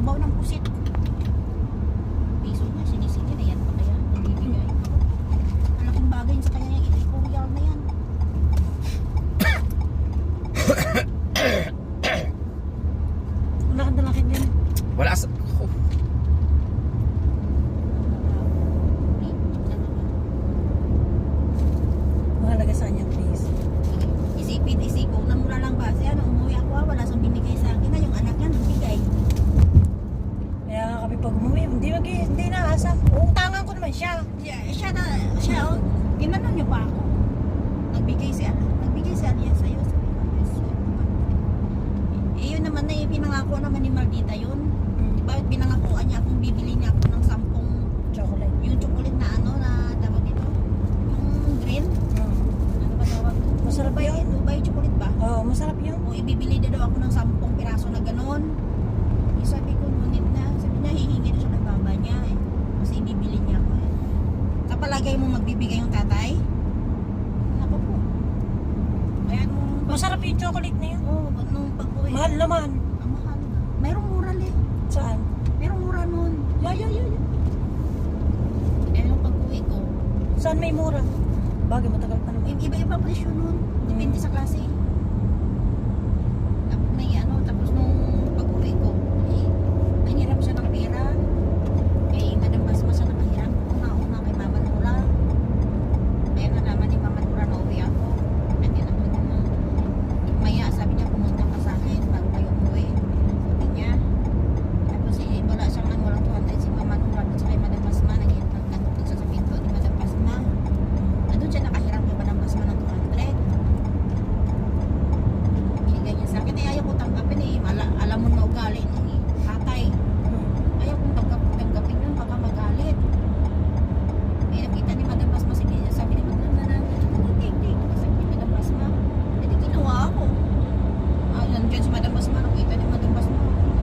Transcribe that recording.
sabaw ng pusit. Piso niya, sinisingin na yan pa kaya. Nagbibigay. Malaking bagay sa kanya yung ipikurial na yan. Wala kang dalakin yan. Wala sa... Oh. Mahalaga sa kanya, please. Isipin ko na mura lang ba? Kasi ano, umuwi ako wala siyang binigay sa akin na yung anak niya nagbigay. Kaya nga kami pag umuwi, hindi naasa. Uutangan ko naman siya. Siya, oh, ginanon niyo pa ako. Nagbigay siya niya sa'yo. Sabi ko, yes, yun naman na pinangako naman ni Maldita yun. Diba, pinangakuan niya akong bibili niya ako ng 10 Chocolate. yung chocolate na ano, na tawag ito, yung green. Ano ba tawag? Masarap ba yun? Dubai chocolate ba? Oo, masarap yun. O ibibili na daw ako ng 10 piraso na ganon. Sabi ko, ngunit na. Sabi niya, hihingi na siya ng baba niya eh. Kasi ibibili niya ako eh. Kapalagay mo magbibigay yung tatay? Ako po. Kaya nung... Masarap yung chocolate na yun. Oo, nung pag-uwi. Mahal naman. Ang mahal. Mayroong mura eh. Saan? Mayroong mura nun. Yeah. Kaya nung pag-uwi ko, Saan may mura? Bagay, matagal pa naman. iba-iba presyo nun. Depende sa klase.